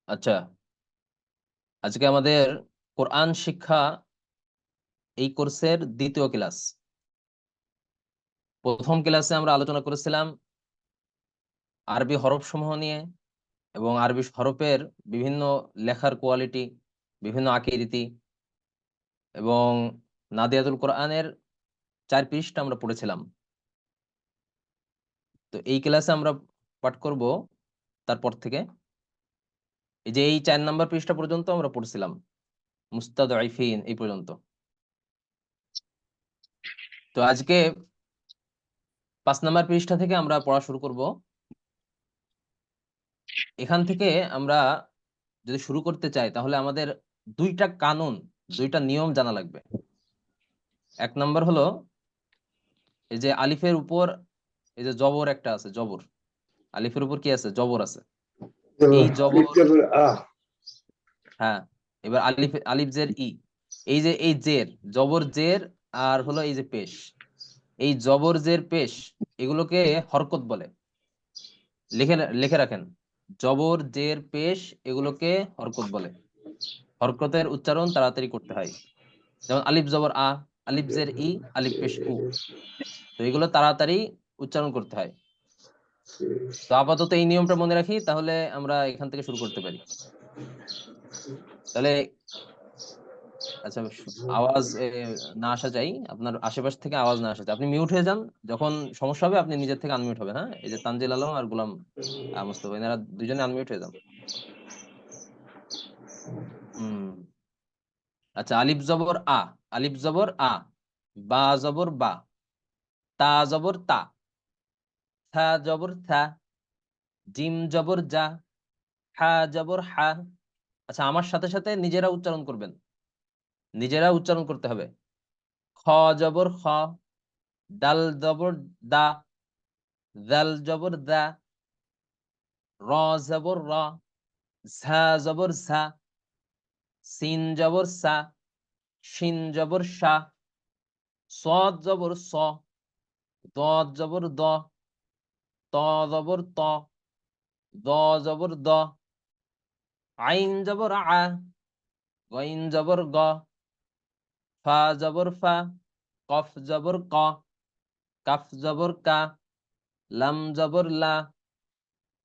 আচ্ছা, আজকে আমাদের কোরআন শিক্ষা এই কোর্সের দ্বিতীয় ক্লাস। প্রথম ক্লাসে আমরা আলোচনা করেছিলাম আরবি হরফ সমূহ নিয়ে এবং আরবি হরফের বিভিন্ন লেখার কোয়ালিটি, বিভিন্ন আকৃতি এবং নাদিয়াতুল কোরআনের 4 পৃষ্ঠা আমরা পড়েছিলাম। তো এই ক্লাসে আমরা পাঠ করব তারপর থেকে এই যে এই 4 নাম্বার পৃষ্ঠা পর্যন্ত আমরা পড়ছিলাম, মুস্তাদঈফিন এই পর্যন্ত। তো আজকে 5 নাম্বার পৃষ্ঠা থেকে আমরা পড়া শুরু করব। এখান থেকে আমরা যদি শুরু করতে চাই তাহলে আমাদের দুইটা কানুন, দুইটা নিয়ম জানা লাগবে। এক নম্বর হলো এই যে আলিফের উপর এই যে জবর একটা আছে, জবর। আলিফের উপর কি আছে? জবর আছে। এই জবর, হ্যাঁ, এবার আলিফ, আলিফ জের ই, এই যে এই জের, জবর জের, আর হলো এই যে পেশ, এই জবর জের পেশ এগুলোকে হরকত বলে। লিখে লিখে রাখেন, জবর জের পেশ এগুলোকে হরকত বলে। হরকতের উচ্চারণ তাড়াতাড়ি করতে হয়। যেমন আলিফ জবর আ, আলিফ জের ই, আলিফ পেশ উ। তো এগুলো তাড়াতাড়ি উচ্চারণ করতে হয়। তো আপাতত এই নিয়মটা মনে রাখি, তাহলে আমরা এখান থেকে শুরু করতে পারি। তাহলে আচ্ছা, আওয়াজ না আসা চাই, আপনার আশেপাশ থেকে আওয়াজ না আসা চাই। আপনি মিউট হয়ে যান, যখন সমস্যা হবে আপনি নিজের থেকে আনমিউট হবেন। হ্যাঁ, এই যে তানজিল আলম আর গোলাম মুস্তফা, এনারা দুজনে আনমিউট হয়ে যান। হুম। আচ্ছা, আলিফ জবর আ, আলিফ জবর আ, বা জবর বা, তা জবর তা, থা জবর থা, জিম জবর জা, হা জবর হা। আচ্ছা, আমার সাথে সাথে নিজেরা উচ্চারণ করবেন, নিজেরা উচ্চারণ করতে হবে। খ জবর খ, দাল জবর দা, দাল জবর দা, র জবর র, ঝা জবর ঝা, সিন জবর সা, শিন জবর শা, সদ জবর স, দদ জবর দ, ত জবর ত, দ জবর দ, আইন জবর আ, গইন জবর গ, ফা জবর ফা, কফ জবর ক, কাফ জবর কা, লাম জবর লা,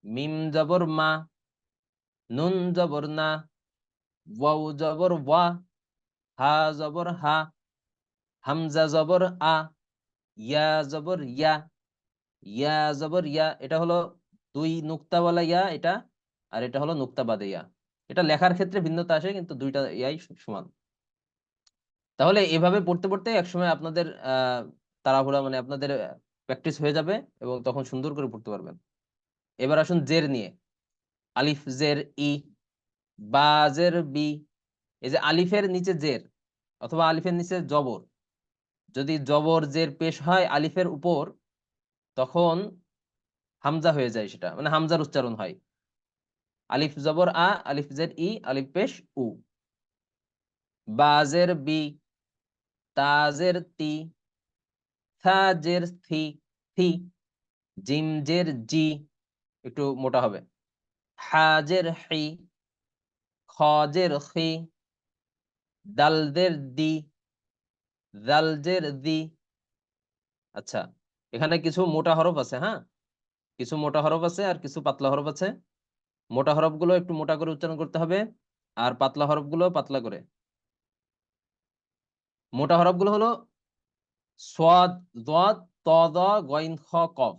মিম জবর মা, নুন জবর না, ওয়াও জবর ওয়া, হা জবর হা, হামজা জবর আ, ইয়া জবর ইয়া, ইয়া জবর ইয়া। এটা হলো দুই নুক্তাওয়ালা ইয়া এটা, আর এটা হলো নুক্তা বাদে ইয়া। এটা লেখার ক্ষেত্রে ভিন্নতা আসে, কিন্তু দুইটা ইয়াই সমান। তাহলে এভাবে পড়তে পড়তে একসময় আপনাদের তাড়াহুড়া মানে আপনাদের প্র্যাকটিস হয়ে যাবে এবং তখন সুন্দর করে পড়তে পারবেন। এবার আসুন জের নিয়ে। আলিফ জের ই, বা জের বি। এই যে আলিফের নিচে জের অথবা আলিফের নিচে জবর, যদি জবর জের পেশ হয় আলিফের উপর, তখন হামজা হয়ে যায়, সেটা মানে হামজার উচ্চারণ হয়। আলিফ জবর আ, আলিফ জের ই, আলিফ পেশ উ। বা জের বি, তা জের তি, থা জের থি, থি। জিম জের জি, একটু মোটা হবে। হা জের হি, খ জের খি, দাল জের দি, দাল জের দি। আচ্ছা, এখানে কিছু মোটা হরফ আছে, হ্যাঁ, কিছু মোটা হরফ আছে আর কিছু পাতলা হরফ আছে। মোটা হরফগুলো একটু মোটা করে উচ্চারণ করতে হবে, আর পাতলা হরফগুলো পাতলা করে। মোটা হরফগুলো হলো সোয়াদ, দদ, ত, দ, গইন, খ, কফ।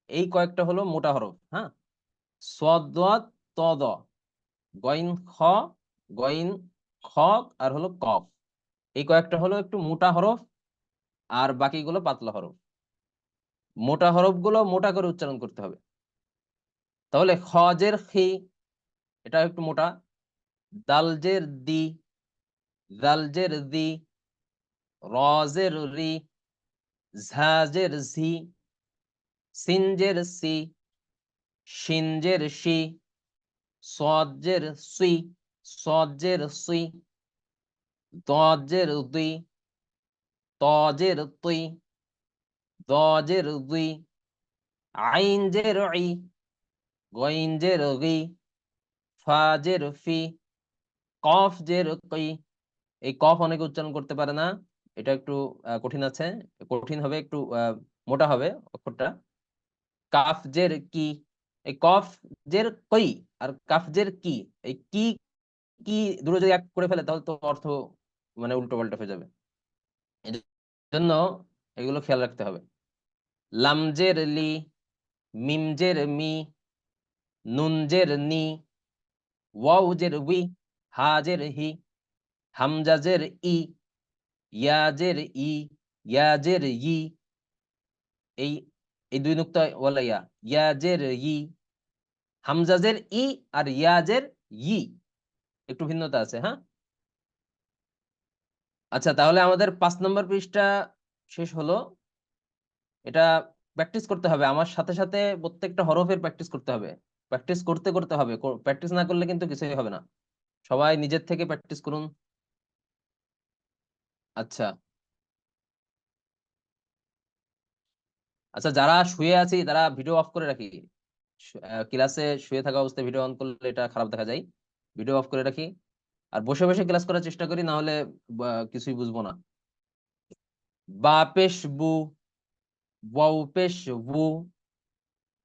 এই কয়েকটা হলো মোটা হরফ, হ্যাঁ। সোয়াদ, দদ, ত, দ, গইন, খ, গইন, খ, আর হলো কফ। এই কয়েকটা হলো একটু মোটা হরফ, আর বাকিগুলো পাতলা হরফ। মোটা হরফগুলো মোটা করে উচ্চারণ করতে হবে। তাহলে খজের খি, এটা একটু মোটা। দালজের দি, দালজের দি, রজের রি, ঝাজের ঝি, সিনজের সি, শিনজের শি, সজের সুই, সজের সুই, দজের দুই, তজের তুই, দজের দুই, আইনজের ই, গইনজের গি, ফা জের ফি, কফ জের কই। এই কফ অনেকে উচ্চারণ করতে পারে না, এটা একটু কঠিন আছে, কঠিন হবে একটু, মোটা হবে অক্ষরটা। কাফ জের কি, এই কফ জের কই আর কাফ জের কি, এই কি কি দুটো যদি এক করে ফেলে তাহলে তো অর্থ মানে উল্টো পাল্টা হয়ে যাবে। এর জন্য এগুলো খেয়াল রাখতে হবে। লাম জের লি, মিম জের মি, নুন জের নি, ওয়াও জের উই, হা জের হি, হামজা জের ই, ইয়া জের ই, ইয়া জের ই। এই এই দুই নুক্তা ওয়ালা ইয়া, ইয়া জের ই, হামজা জের ই আর ইয়া জের ই, একটু ভিন্নতা আছে, হ্যাঁ। আচ্ছা, তাহলে আমাদের 5 নম্বর পৃষ্ঠা শেষ হলো। এটা প্র্যাকটিস করতে হবে আমার সাথে সাথে, প্রত্যেকটা হরফের প্র্যাকটিস করতে হবে, প্র্যাকটিস করতে করতে হবে, প্র্যাকটিস না করলে কিন্তু কিছুই হবে না। সবাই নিজের থেকে প্র্যাকটিস করুন। আচ্ছা আচ্ছা, যারা শুয়ে আছি তারা ভিডিও অফ করে রাখি। ক্লাসে শুয়ে থাকা অবস্থায় ভিডিও অন করলে এটা খারাপ দেখা যায়, ভিডিও অফ করে রাখি। আর বসে বসে ক্লাস করার চেষ্টা করি, না হলে কিছুই বুঝবো না। বা পেশ বু, ওয়াও পেশ বু,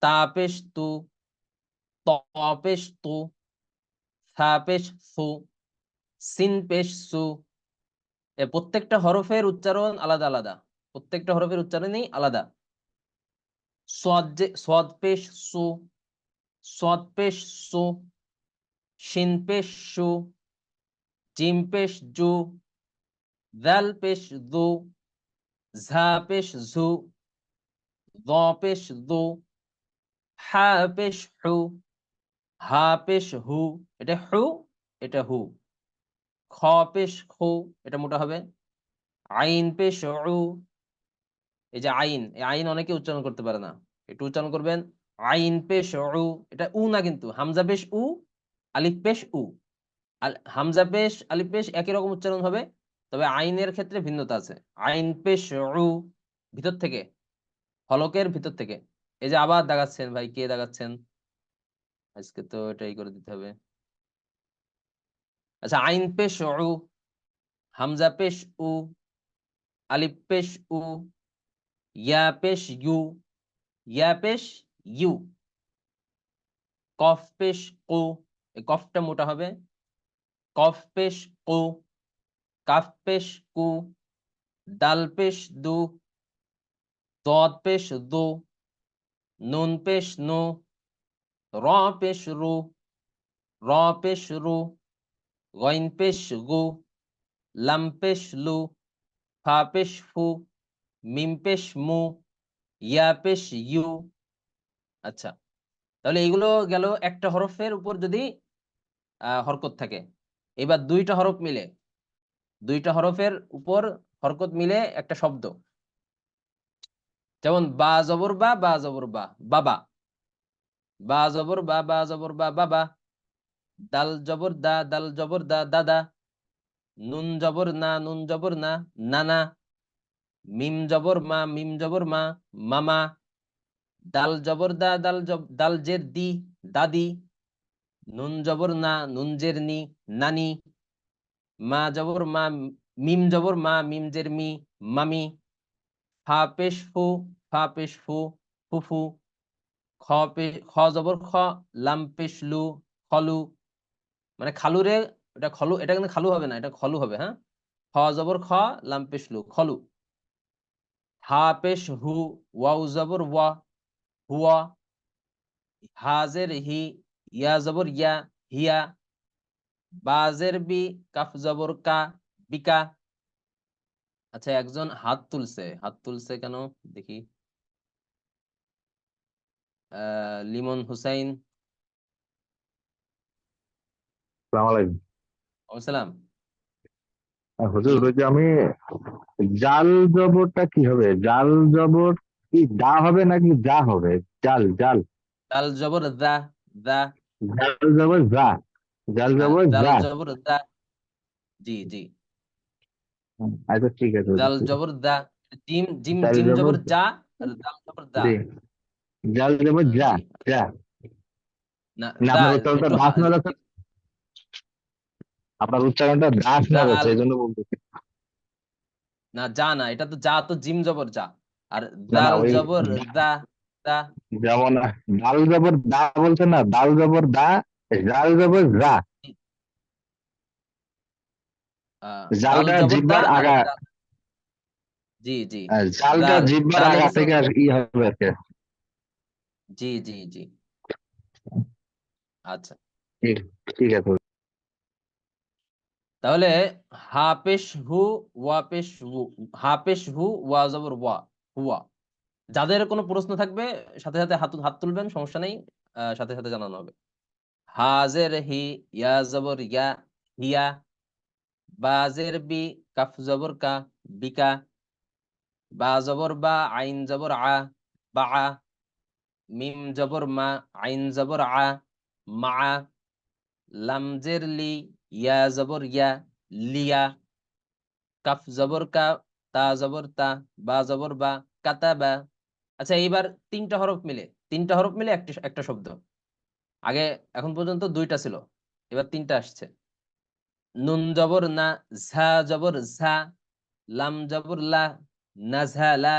তা পেশ তু, ত পেশ তু, থা পেশ সু, সিন পেশ সু। প্রত্যেকটা হরফের উচ্চারণ আলাদা আলাদা, প্রত্যেকটা হরফের উচ্চারণই আলাদা। সদ পেশ সু, সদ পেশ সু, শিন পেশ সু, জিম পেশ জু, দাল পেশ দু, ঝা পেশ ঝু, দ পেশ দু, হা পেশ হু, হা পেশ হু, এটা হু, এটা হু। খ পেশ খু, এটা মোটা হবে। আইন পেশ উ, এই যে আইন, এই আইন অনেকে উচ্চারণ করতে পারে না, একটু উচ্চারণ করবেন। আইন পেশ উ, এটা উ না কিন্তু, হামজা পেশ উ, আলিফ পেশ উ। হামজা পেশ আলিফ পেশ একই রকম উচ্চারণ হবে, তবে আইনের ক্ষেত্রে ভিন্নতা আছে। আইন পেশ উ, ভিতর থেকে, হলকের ভিতর থেকে। এই যে আবার দাগাচ্ছেন ভাই, কে দাগাচ্ছেন? আজকে তো এটাই করে দিতে হবে। আচ্ছা, আইন পেশ উ, হামজা পেশ উ, আলিফ পেশ উ, ইয়া পেশ ইউ, ইয়া পেশ ইউ। কফ পেশ কু, এই কফটা মোটা হবে। কফ পেশ কু, কাফ পেশ কু, দাল পেশ দু, দদ পেশ দু, নুন পেশ নু, র পেশ রু, র পেশ রু, গইন পেশ গু, লাম পেশ লু, ফা পেশ ফু, মিম পেশ মু, ইয়া পেশ ইউ। আচ্ছা, তাহলে এইগুলো গেল একটা হরফের উপর যদি হরকত থাকে। এবার দুইটা হরফ মিলে, দুইটা হরফের উপর হরকত মিলে একটা শব্দ, যেমন বা জবর বা, বা জবর বা, বাবা। বা জবর বা, বা জবর বা, বাবা। দাল জবর দা, দাল জবর দা, দাদা। নুন জবর না, নুন জবর না, নানা। মিম জবর মা, মিম জবর মা, মামা। দাল জবর দা, দাল জের দি, দাদি। নুন জবর না, নুন জের নি, নানি। মা জবর মা, মিম জবর মা, মিম জের মি, মামি। ফা পেশ ফু, ফা পেশ ফু, ফুফু। খ জবর খ, লাম পেশ লু, খলু। মানে খালু রে, এটা খলু, এটা কিন্তু খালু হবে না, এটা খলু হবে, হ্যাঁ। খ জবর খ, লাম পেশ লু, খলু। হা পেশ হু, ওয়াও জবর ওয়া, হুয়া। হাজের হি, ইয়া জবর ইয়া, হিয়া। বাজের বি, কাফ জবর কা, বিকা। আচ্ছা, একজন হাত তুলছে, হাত তুলছে কেন দেখি। লিমন হুসাইন। সালাম আলাইকুম। সালাম। হুজুর, বলুন। ওই যে আমি জাল জবরটা কি হবে? জাল জবর কি দা হবে নাকি যা হবে? জাল জাল দাল জবর দা, দা। জাল জবর যা, জাল জবর দাল যা। জবর দা, জি জি। আচ্ছা ঠিক আছে হুজুর, দাল ঠিক আছে। জবর দা, জিম জিম জাল জিম জবর জবর যা, আর দাল জবর দা। জি, জাল জবর যা, জি। যা। না, না দা আপনার উত্তরটা একটু বাসমালা আপনার উচ্চারণটা দা শোনা যাচ্ছে, জাল, এই জন্য বলতেছি। না যা না, এটা তো যা, তো জিম জবর যা, আর না না, দাল ওই জবর দা। দা। যেমন ডাল জবর দা বলছেন না, ডাল জবর দা, জাল জবর যা। দাল জালটা জবর দা জিব্বার আর আগা, জি জি, জালটা জাল, জিব্বার দালে আগা কিছু, থেকে ই হবে আর কি। জি জি জি। আচ্ছা, ঠিক, ঠিক আছে। তাহলে হা পেশ হু, ওয়া পেশ হু, হা পেশ হু, ওয়া জবর ওয়া, হুয়া। যাদের কোনো প্রশ্ন থাকবে সাথে সাথে হাত হাত তুলবেন, সমস্যা নেই, সাথে সাথে জানানো হবে। হাজের হি, ইয়া জবর ইয়া, হিয়া। বাজের বি, কাফ জবর কা, বিকা। বা জবর বা, আইন জবর আ, বা। মিম জবর মা, আইন জবর আ, মা। লাম জের লি, ইয়া জবর ইয়া, লিয়া। কাফ জবর কা, তা জবর তা, বা জবর বা, কাতাবা। আচ্ছা, এইবার তিনটা হরফ মিলে একটা একটা শব্দ। আগে এখন পর্যন্ত দুইটা ছিল, এবার তিনটা আসছে। নুন জবর না, ঝা জবর ঝা, লাম জবর লা, নাঝালা।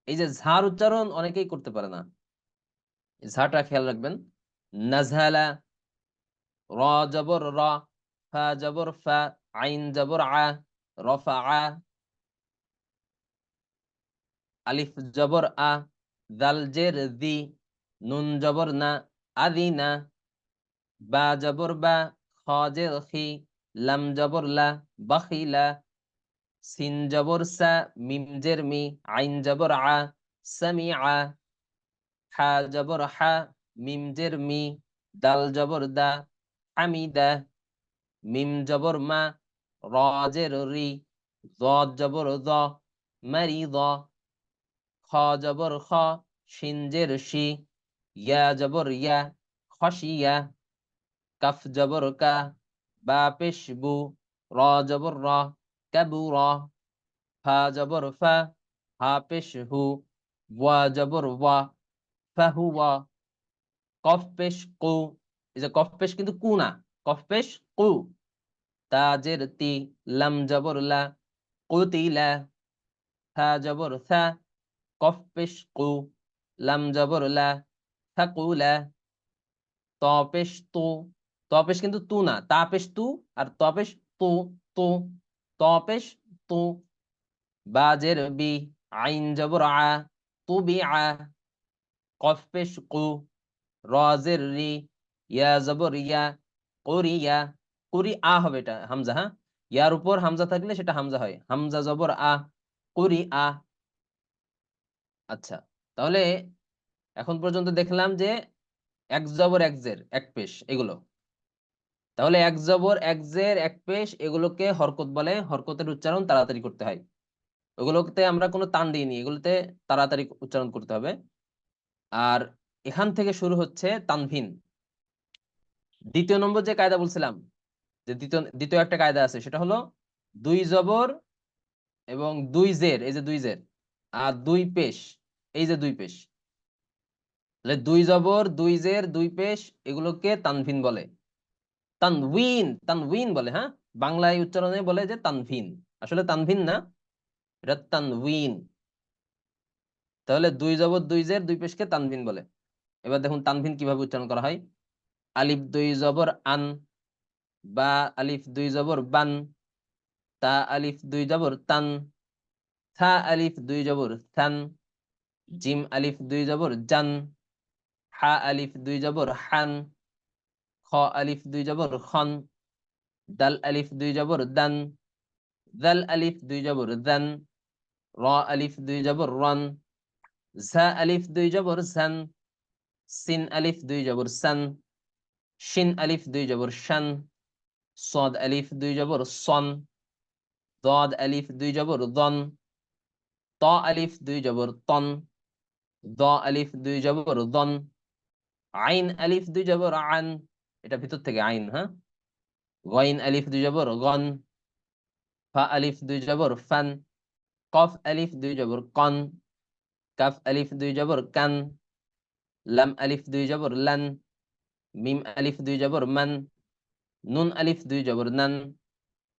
এই যে ঝার উচ্চারণ অনেকেই করতে পারে না, ঝাটা খেয়াল রাখবেন। নাঝালা। র জবর র, ফা জবর ফা, আইন জবর আ, রফা। আলিফ জবর আ, দাল জের দি, নুন জবর না, আদিনা। বা জবর বা, খ জের খি, লাম জবর লা, বাখিলা। সিন জবর সা, মিম জের মি, আইন জবর আ, সামিআ। হা জবর হা, মিম জের মি, দাল জবর দা, হামিদা। মিম জবর মা, র জের রি, য জবর য, মারিদ। খ জবর খ, শিন জের শি, ইয়া জবর ইয়া, খশিয়া। কাফ জবর কা, বা পেশ বু, র জবর র, কাবুর। ফা জবর ফা, হা পেশ হু, ওয়া জবর ওয়া, ফাহুয়া। কফ পেশ কু, এই যে কফ পেশ কিন্তু কু না, কফ পেশ কু। তা জের তি, লাম জবর লা, কুতিলা। থা জবর থা, কফ পেশ কু, লাম জবর লা, থাকুলা। ত পেশ তু, ত পেশ কিন্তু তু না, তা পেশ তু, আর ত পেশ তু, তু। ত পেশ তু। বা জের বি, আইন জবর আ, তুবিআ। কফ পেশ কু, র জের রি, ইয়া জবর ইয়া, কুরিয়া। কুরি আ হবে, এটা হামজা, হ্যাঁ, ইয়ার উপর হামজা থাকলে সেটা হামজা হয়, হামজা জবর আ, কুরি আ। আচ্ছা, তাহলে এখন পর্যন্ত দেখলাম যে এক জবর এক জের এক পেশ এগুলো। তাহলে এক জবর এক জের এক পেশ এগুলোকে হরকত বলে, হরকতের উচ্চারণ তাড়াতাড়ি করতে হয়। ওগুলোতে আমরা কোনো টান দিইনি, এগুলোতে তাড়াতাড়ি উচ্চারণ করতে হবে। আর এখান থেকে শুরু হচ্ছে তানভিন। দ্বিতীয় নম্বর যে কায়দা বলছিলাম, যে দ্বিতীয় দ্বিতীয় একটা কায়দা আছে, সেটা হলো দুই জবর এবং দুই জের, এই যে দুই জের, আর দুই পেশ, এই যে দুই পেশ। তাহলে দুই জবর দুই জের দুই পেশ এগুলোকে তানভিন বলে, তানউইন, তানউইন বলে, হ্যাঁ, বাংলায় উচ্চারণে বলে যে তানভিন, আসলে তানভিন না, এটা তানউইন। তাহলে দুই জবর দুই জের দুই পেশকে তানভিন বলে। এবার দেখুন তানভিন কিভাবে উচ্চারণ করা হয়। আলিফ দুই জবর আন, বা আলিফ দুই জবর বান, তা আলিফ দুই জবর তান, থা আলিফ দুই জবর থান, জিম আলিফ দুই জবর জান, হা আলিফ দুই জবর হান, খ আলিফ দুই জবর খন, দাল আলিফ দুই জবর দান, দাল আলিফ দুই জবর দান, র আলিফ দুই জবর রন, ঝা আলিফ দুই জবর ঝান, সিন আলিফ দুই জবর সান, শিন আলিফ দুই জবর শান, সদ আলিফ দুই জবর সন, দদ আলিফ দুই জবর দন, ত আলিফ দুই জবর তন, দ আলিফ দুই জবর দন, আইন আলিফ দুই জবর আন, এটা ভিতর থেকে আইন, হ্যাঁ, গইন আলিফ দুই জবর গন, ফা আলিফ দুই জবর ফান, কফ আলিফ দুই জবর কন, কাফ আলিফ দুই জবর কান, লাম আলিফ দুই জবর লান, মিম আলিফ দুই জবর মান, নুন আলিফ দুই জবর নান,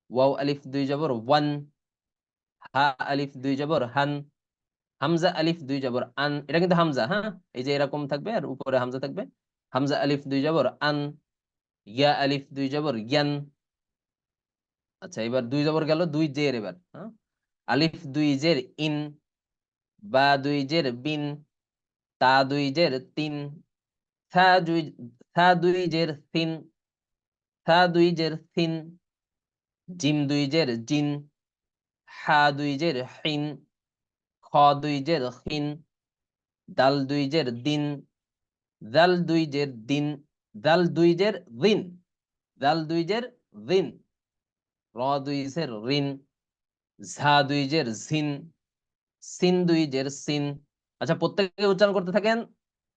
ওয়াও আলিফ দুই জবর ওয়ান, হা আলিফ দুই জবর হান, হামজা আলিফ দুই জবর আন, এটা কিন্তু হামজা, হ্যাঁ, এই যে এরকম থাকবে আর উপরে হামজা থাকবে। হামজা আলিফ দুই জবর আন, ইয়া আলিফ দুই জবর ইয়ান। আচ্ছা, এবার দুই জবর গেল, দুই জের এবার, হ্যাঁ, আলিফ দুই জের ইন, বা দুই জের বিন, তা দুই জের তিন, থা দুই থা দুই জের তিন, থা দুই জের তিন, জিম দুই জের জিন, হা দুই জের হিন, খ দুই জের খিন, দাল দুই জের দিন, দাল দুই জের দিন, দাল দুই জের দিন, দাল দুই জের দিন, র দুই জের রিন, ঝা দুই জের ঝিন, সিন দুই জের সিন। আচ্ছা, প্রত্যেকে উচ্চারণ করতে থাকেন।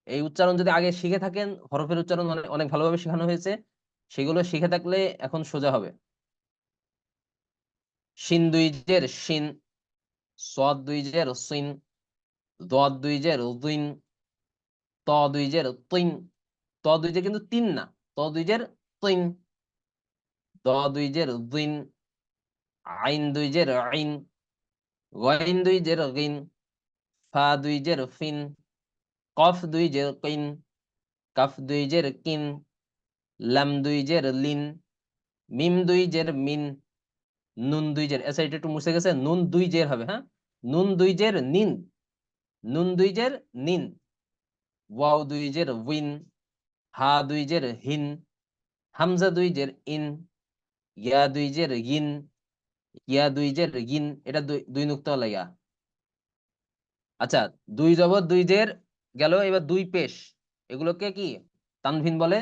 এই উচ্চারণ যদি আগে শিখে থাকেন, হরফের উচ্চারণ অনেক অনেক ভালোভাবে শেখানো হয়েছে, সেগুলো শিখে থাকলে এখন সোজা হবে। শিন দুই জের শিন, সদ দুই জের সিন, দদ দুই জের দুইন, ত দুই জের তিন, ত দুই জের কিন্তু তিন না, ত দুই জের তিন, দ দুই জের দিন, আইন দুই জের আইন, গইন দুই জের গিন, ফা দুই জের ফিন, কফ দুই জের কিন, কাফ দুই জের কিন, লাম দুই জের লিন, মিম দুই জের মিন, নুন দুই জের, আচ্ছা এটা একটু মুছে গেছে, নুন দুই জের হবে, হ্যাঁ, নুন দুই জের নিন, নুন দুই জের নিন, ওয়াও দুই জের উইন, হা দুই জের হিন, হামজা দুই জের ইন, ইয়া দুই জের ইন, ইয়া দুই জের ইন, এটা দুই দুই নুক্তা ইয়া। আচ্ছা, দুই জবর দুই জের গেল, এবার দুই পেশ, এগুলোকে কি তানভিন বলে।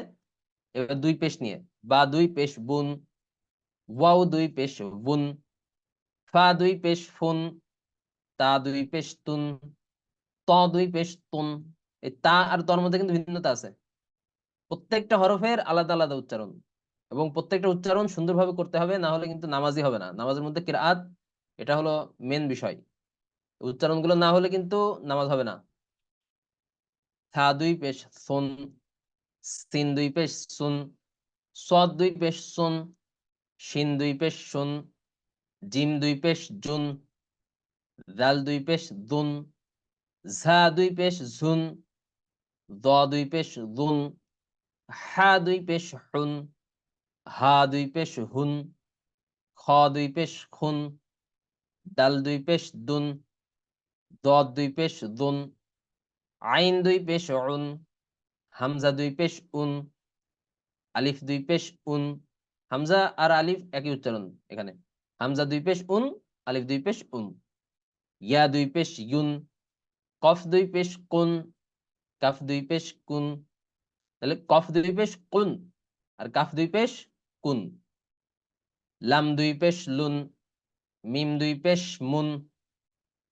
এবার দুই পেশ নিয়ে, বা দুই পেশ বুন, ওয়াও দুই পেশ বুন, ফা দুই পেশ ফুন, তা দুই পেশ তুন, ত দুই পেশ তুন। এই তা আর তর মধ্যে কিন্তু ভিন্নতা আছে, প্রত্যেকটা হরফের আলাদা আলাদা উচ্চারণ, এবং প্রত্যেকটা উচ্চারণ সুন্দরভাবে করতে হবে, না হলে কিন্তু নামাজি হবে না। নামাজের মধ্যে কিরাআত, এটা হলো মেন বিষয়, উচ্চারণগুলো না হলে কিন্তু নামাজ হবে না। থা দুই পেশ সুন, সিন দুই পেশ সুন, সদ দুই পেশ সুন, শিন দুই পেশ শুন, জিম দুই পেশ জুন, দাল দুই পেশ দুন, ঝা দুই পেশ ঝুন, দ দুই পেশ দুন, হা দুই পেশ হুন, হা দুই পেশ হুন, খ দুই পেশ খুন, দাল দুই পেশ দুন, দ দুই পেশ দুন, আইন দুই পেশ উন, হামজা দুই পেশ উন, আলিফ দুই পেশ উন। হামজা আর আলিফ একই উচ্চারণ এখানে, হামজা দুই পেশ উন, আলিফ দুই পেশ উন, ইয়া দুই পেশ ইউন, কফ দুই পেশ কুন, কাফ দুই পেশ কুন, তাহলে কফ দুই পেশ কুন আর কাফ দুই পেশ কুন, লাম দুই পেশ লুন, মিম দুই পেশ মুন,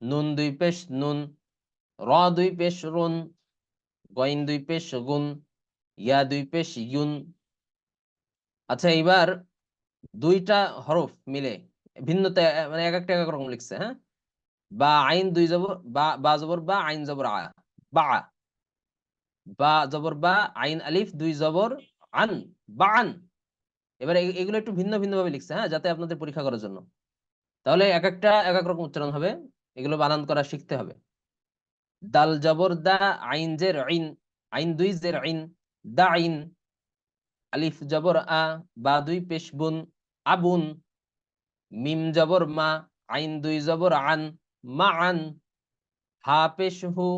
নুন দুই পেশ নুন, র দুই পেশ রুন, গইন দুই পেশ গুন, ইয়া দুই পেশ ইউন। আচ্ছা, এবার দুইটা হরফ মিলে ভিন্নতা, মানে এক একটা এক এক রকম লিখছে, হ্যাঁ, বা আইন দুই জবর, বা জবর বা, আইন জবর আ, বা, বা জবর বা, আইন আলিফ দুই জবর আন, বা আন। এবার এগুলো একটু ভিন্ন ভিন্ন ভাবে লিখছে, হ্যাঁ, যাতে আপনাদের পরীক্ষা করার জন্য, তাহলে এক একটা এক এক রকম উচ্চারণ হবে, এগুলো বানান করা শিখতে হবে। দাল জবর দা, আইন জের আইন, আইন দুই জের আইন, দা আইন, আলিফ জবর আ, বা দুই পেশ বুন, আবুন, মিম জবর মা, আইন দুই জবর আন, মা আন, হা পেশ হু,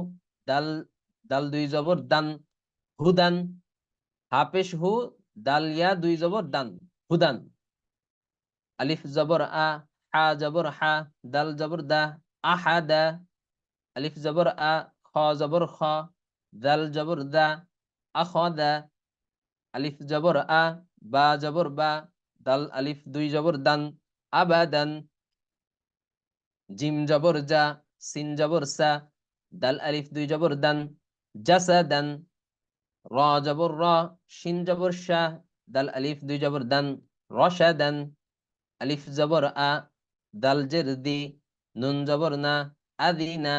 দাল দাল দুই জবর দান, হুদান, হা পেশ হু, দাল ইয়া দুই জবর দান, হুদান, আলিফ জবর আ, হা জবর হা, দাল জবর দা, আহাদা, আলিফ জবর আ, খ জবর খ, দাল জবর দা, আখদা, আলিফ জবর আ, বা জবর বা, দাল আলিফ দুই জবর দান, আবাদান, জিম জবর জা, সিন জবর সা, দাল আলিফ দুই জবর দান, জাসাদান, র জবর র, শিন জবর শাহ, দাল আলিফ দুই জবর দান, রশাদান, আলিফ জবর আ, দাল জের দি, নুন জবর না, আদিনা,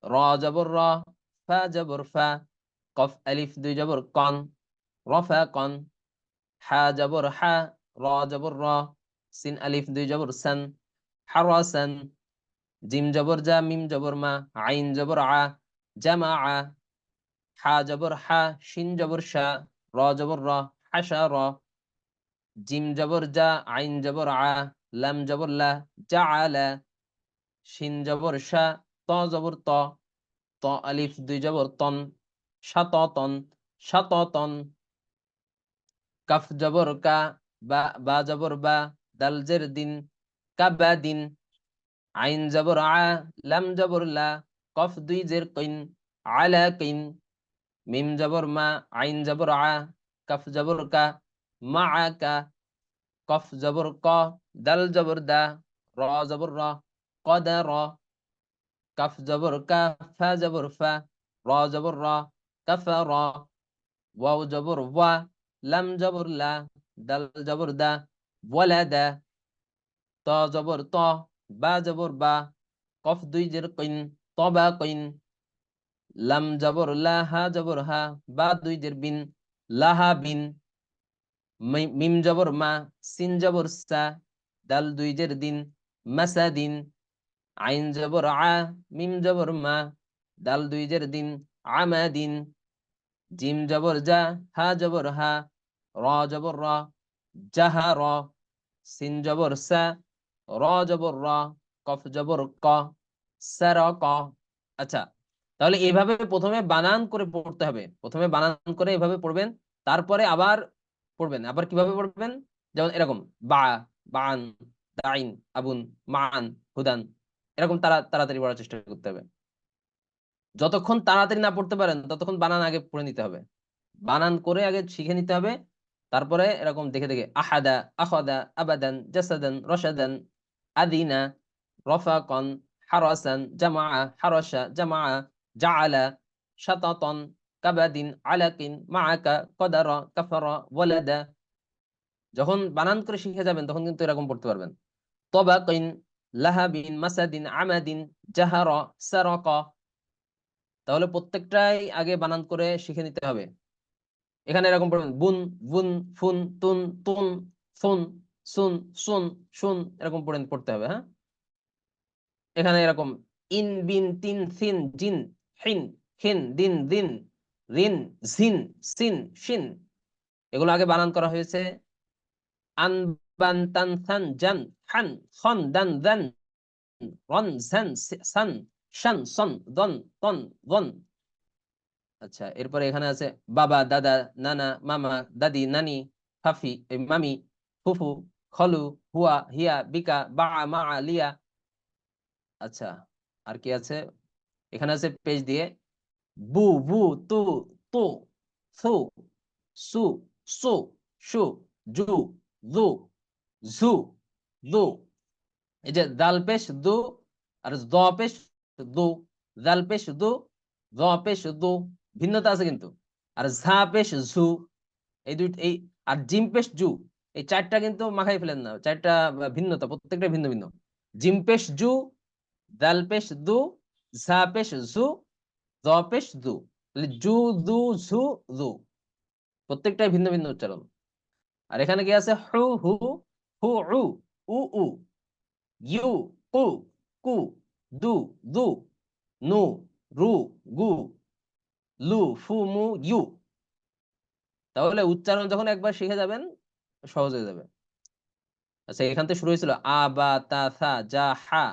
র জবর র, ফা জবর ফা, কফ আলিফ দুই জবর কন, রফা কন, হা জবর হা, র জবর র, সিন আলিফ দুই জবর সান, হারাসান। জিম জবর জা, মিম জবর মা, আইন জবর আ, জামা আ। হা জবর হা, শিন জবর শা, র জবর র, হাসা র। জিম জবর জা, আইন জবর আ, লাম জবর লা, জা আলা। শিন জবর শা, ত জবর ত, ত আলিফ দুই জবর তন, শাততন, শাততন। কাফ জবর কা, বা বা জবর বা, দাল জের দিন, কাবা দিন। আইন জবর আ, লাম জবর লা, কফ দুই জের কিন, আলা কিন। মিম জবর মা, আইন জবর আ, কাফ জবর কা, মা কা। কফ জবর ক, দাল জবর দা, র জবর র, কদা র। কাফ জবর কা, ফা জবর ফা, র জবর র, কাফা র। ওয়াও জবর ওয়া, লাম জবর লা, দাল জবর দা, ওয়ালাদা। ত জবর ত, বা জবর বা, কফ দুই জের কিন, তবা কিন। লাম জবর লা, হা জবর হা, বা দুই জের বিন, লাহা বিন। মিম জবর মা, সিন জবর সা, দাল দুই জের দিন, মাসাদিন। আইন জবর আ, মিম জবর মা, দাল দুই জের দিন, আমাদিন। জিম জবর জা, হা জবর হা, র জবর র, জাহা র। সিন জবর সা, র জবর র, কফ জবর ক, সার ক। আচ্ছা, তাহলে এইভাবে প্রথমে বানান করে পড়তে হবে, প্রথমে বানান করে এভাবে পড়বেন, তারপরে আবার পড়বেন। আবার কিভাবে পড়বেন? যেমন এরকম, বা, বান, দাইন, আবুন, মান, হুদান। এরকম তাড়াতাড়ি পড়ার চেষ্টা করতে হবে। যতক্ষণ তাড়াতাড়ি না পড়তে পারেন ততক্ষণ বানান আগে পড়ে নিতে হবে, বানান করে আগে শিখে নিতে হবে। তারপরে এরকম দেখে দেখে আহাদা, আখাদা, আবাদান, জাসাদান, রশাদান, আদিনা, রফাকন, হারাসান, জামা, হারাসা, জামা, জাআলা, শাতাতন, কাবাদিন, আলাকিন, মাআকা, কদারা, কাফারা, ওয়ালাদা। যখন বানান করে শিখে যাবেন তখন কিন্তু এরকম পড়তে পারবেন। তবাকিন, লাহাবিন, মাসাদিন, আমাদিন, জাহারা, সারাকা। তাহলে প্রত্যেকটাই আগে বানান করে শিখে নিতে হবে। এখানে এরকম পড়বেন, বুন, বুন, ফুন, তুন, তুন, ফুন, সুন, সুন, শুন। এরকম পড়তে হবে। হ্যাঁ, এখানে এরকম ইন, বিন, তিন, সিন, জিন, হিন, খিন, দিন, দিন, রিন, ঝিন, সিন, শিন। এগুলো আগে বানান করা হয়েছে। আন, বান, তান, সান, জান, হান, খন, দান, দান, রন, ঝান, সান, শান, সন, দন, তন, গন। আচ্ছা, এরপরে এখানে আছে বাবা, দাদা, নানা, মামা, দাদি, নানি, ফাফি, মামি, ফুফু, খলু, হুয়া, হিয়া, বিকা, বা, মা, লিয়া। আচ্ছা, আর কি আছে? এখানে আছে পেজ দিয়ে, বু, বু, তু, তু, সু, সু, সু, সু, জু, জু, ঝু, দু। এই যে দাল পেশ দু, আর দ পেশ দু, দাল পেশ দু, দ পেশ দু। ভিন্নতা আছে কিন্তু। আর ঝা পেশ ঝু, এই দুই এই, আর জিম পেশ জু। এই চারটা কিন্তু মাখাই ফেলেন না, চারটা ভিন্নতা, প্রত্যেকটা ভিন্ন ভিন্ন। জিম পেশ জু, দাল পেশ দু, ঝা পেশ ঝু, দ পেশ দু। তাহলে জু, দু, ঝু, দু। প্রত্যেকটাই ভিন্ন ভিন্ন উচ্চারণ। আর এখানে কি আছে? হু, হু, হু, উ, উ, ইউ, কু, কু, দু, দু, নু, রু, গু, লু, ফু, মু, ইউ। তাহলে উচ্চারণ যখন একবার শিখে যাবেন সহজ হয়ে যাবে। আচ্ছা, এখান থেকে শুরু হয়েছিল আ, বা, তা, থা, জা, হা,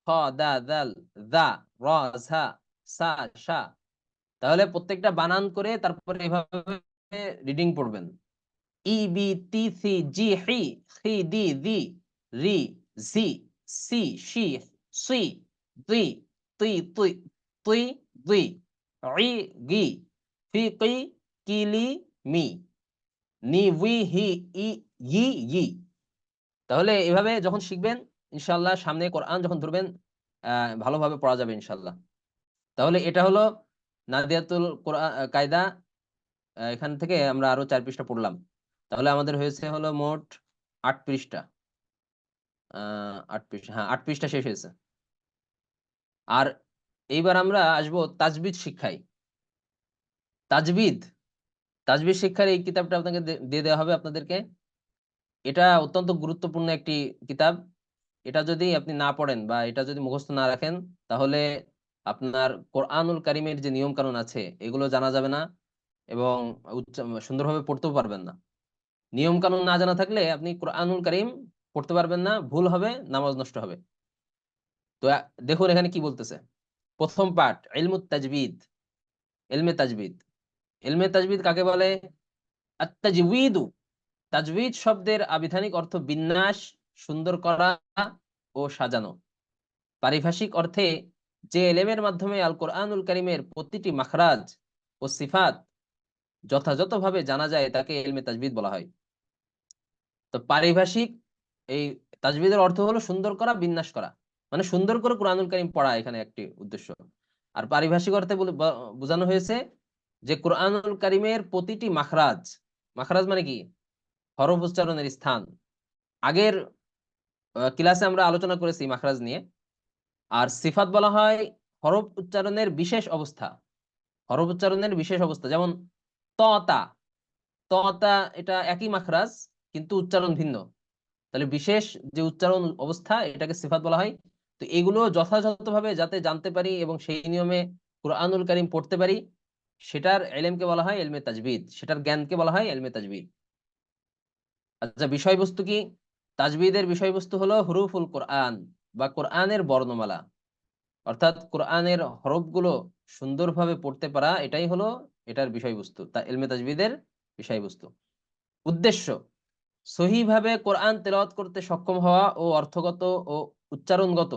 খ, দা, দাল, দা, র, ঝা, সা, শা। তাহলে প্রত্যেকটা বানান করে তারপরে এভাবে রিডিং পড়বেন। ই, বি, তি, সি, জি, হি, খি, দি, দি, রি, জি, সি, শি, সুই, দুই, তুই, তুই, তুই, দুই, ই, গি, ফি, কি, কিলি, মি, নি, উই, হি, ই, ই, ই। তাহলে এভাবে যখন শিখবেন ইনশাল্লাহ সামনে কোরআন যখন ধরবেন ভালোভাবে পড়া যাবে ইনশাল্লাহ। তাহলে এটা হলো নাদিয়াতুল কোরআন কায়দা। এখান থেকে আমরা আরো 4 পৃষ্ঠা পড়লাম। তাহলে আমাদের হয়েছে হলো মোট 8 পৃষ্ঠা। 8 পৃষ্ঠা, হ্যাঁ 8 পৃষ্ঠা শেষ হয়েছে। আর এইবার আমরা আসবো তাজবিদ শিক্ষায়। তাজবিদ, তাজবিদ শিক্ষার এই কিতাবটা আপনাকে দিয়ে দেওয়া হবে আপনাদেরকে। এটা অত্যন্ত গুরুত্বপূর্ণ একটি কিতাব। এটা যদি আপনি না পড়েন বা এটা যদি মুখস্থ না রাখেন, তাহলে আপনার কোরআনুল কারিমের যে নিয়ম কানুন আছে এগুলো জানা যাবে না, এবং সুন্দরভাবে পড়তেও পারবেন না। নিয়ম কানুন না জানা থাকলে আপনি কোরআনুল কারিম পড়তে পারবেন না, ভুল হবে, নামাজ নষ্ট হবে। তো দেখুন এখানে কি বলতেছে। প্রথম পাঠ ইলমুত তাজবিদ, ইলমে তাজবিদ। ইলমে তাজবিদ কাকে বলে? আত-তাজউইদু, তাজবিদ শব্দের আবিধানিক অর্থ বিন্যাস, সুন্দর করা ও সাজানো। পারিভাষিক অর্থে যে এলেমের মাধ্যমে আল কোরআনুল কারীমের প্রতিটি মাখরাজ ও সিফাত যথাযথভাবে জানা যায় তাকে ইলমে তাজবিদ বলা হয়। তো পারিভাষিক এই তাজবিদের অর্থ হলো সুন্দর করা, বিন্যাস করা, মানে সুন্দর করে কোরআনুল কারীম পড়া এখানে একটি উদ্দেশ্য। আর পারিভাষিক অর্থে বোঝানো হয়েছে যে কোরআনুল কারীমের প্রতিটি মাখরাজ, মাখরাজ মানে কি? হরফ উচ্চারণের স্থান। আগের ক্লাসে আমরা আলোচনা করেছি মাখরাজ নিয়ে। আর সিফাত বলা হয় হরফ উচ্চারণের বিশেষ অবস্থা, হরফ উচ্চারণের বিশেষ অবস্থা। যেমন ত তা, ত তা এটা একই মাখরাজ কিন্তু উচ্চারণ ভিন্ন, তাহলে বিশেষ যে উচ্চারণ অবস্থা এটাকে সিফাত বলা হয়। তো এগুলো যথাযথভাবে যাতে জানতে পারি এবং সেই নিয়মে কুরআনুল কারীম পড়তে পারি, সেটার ইলমকে বলা হয় ইলমে তাজবিদ, সেটার জ্ঞানকে বলা হয় ইলমে তাজবিদ। আচ্ছা, বিষয়বস্তু কি? তাজবিদের বিষয়বস্তু হলো হুরুফুল কোরআন বা কোরআনের বর্ণমালা, অর্থাৎ কোরআনের হরফগুলো সুন্দরভাবে পড়তে পারা, এটাই হলো এটার বিষয়বস্তু, তা ইলমে তাজবিদের বিষয়বস্তু। উদ্দেশ্য, সহিভাবে কোরআন তেলাওয়াত করতে সক্ষম হওয়া ও অর্থগত ও উচ্চারণগত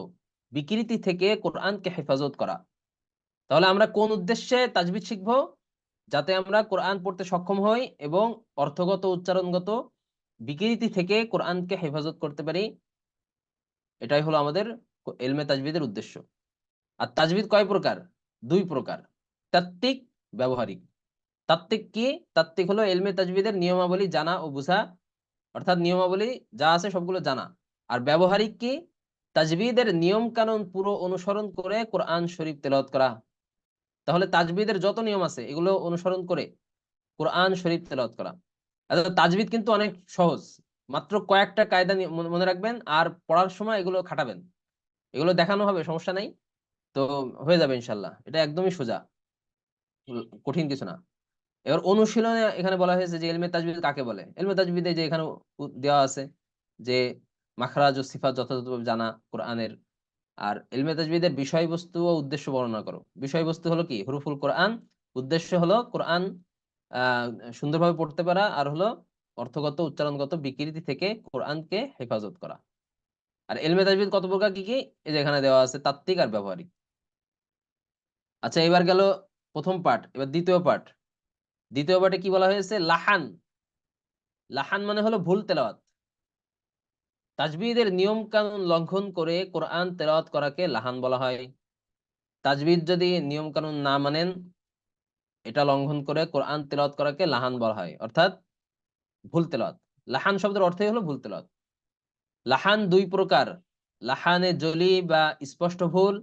বিকৃতি থেকে কোরআনকে হেফাজত করা। তাহলে আমরা কোন উদ্দেশ্যে তাজবিদ শিখবো? যাতে আমরা কোরআন পড়তে সক্ষম হই এবং অর্থগত উচ্চারণগত বিকৃতি থেকে কোরআনকে হেফাজত করতে পারি। এটাই হলো আমাদের ইলমে তাজবিদের উদ্দেশ্য। আর তাজবিদ কয় প্রকার? দুই প্রকার, তাত্ত্বিক, ব্যবহারিক। তাত্ত্বিক কি? তাত্ত্বিক হলো ইলমে তাজবিদের নিয়মাবলী জানা ও বুঝা, অর্থাৎ নিয়মাবলী যা আছে সবগুলো জানা। আর ব্যবহারিক কি? তাজবিদের নিয়ম কানুন পুরো অনুসরণ করে কোরআন শরীফ তেলাওয়াত করা। তাহলে তাজবিদের যত নিয়ম আছে এগুলো অনুসরণ করে কোরআন শরীফ তেলাওয়াত করা। তাজবিদ কিন্তু অনেক সহজ, মাত্র কয়েকটা কায়দা মনে রাখবেন আর পড়ার সময় এগুলো খাটাবেন, এগুলো দেখানো হবে, সমস্যা নাই। তো হয়ে যাবে ইনশাল্লাহ, এটা একদমই সোজা, কঠিন কিছু না। এবার অনুশীলনে এখানে বলা হয়েছে যে ইলমে তাজবিদ কাকে বলে। ইলমে তাজবিদে যে এখানে দেওয়া আছে যে মাখরাজ ও সিফাত যথাযথভাবে জানা কোরআনের। আর ইলমে তাজবিদের বিষয়বস্তু ও উদ্দেশ্য বর্ণনা করো। বিষয়বস্তু হলো কি? হুরুফুল কোরআন। উদ্দেশ্য হলো কোরআন আহ সুন্দরভাবে পড়তে পারা, আর হলো অর্থগত উচ্চারণগত বিকৃতি থেকে কোরআনকে হেফাজত করা। আর ইলমে তাজবিদ কত প্রকার, কি কি? এই যে এখানে দেওয়া আছে, তাত্ত্বিক আর ব্যবহারিক। আচ্ছা, এবার গেল প্রথম পার্ট, এবার দ্বিতীয় পার্ট। দ্বিতীয় পার্টে কি বলা হয়েছে? লাহান। লাহান মানে হলো ভুল তেলাওয়াত। তাজবিদের নিয়ম কানুন লঙ্ঘন করে কোরআন তেলাওয়াত করাকে লাহান বলা হয়। তাজবিদ যদি নিয়ম কানুন না মানেন, এটা লঙ্ঘন করে কোরআন তেলাওয়াত করাকে লাহান বলা হয়, অর্থাৎ ভুল তেলাওয়াত। লাহান শব্দের অর্থই হলো ভুল তেলাওয়াত। লাহান দুই প্রকার, লাহানে জলি বা স্পষ্ট ভুল,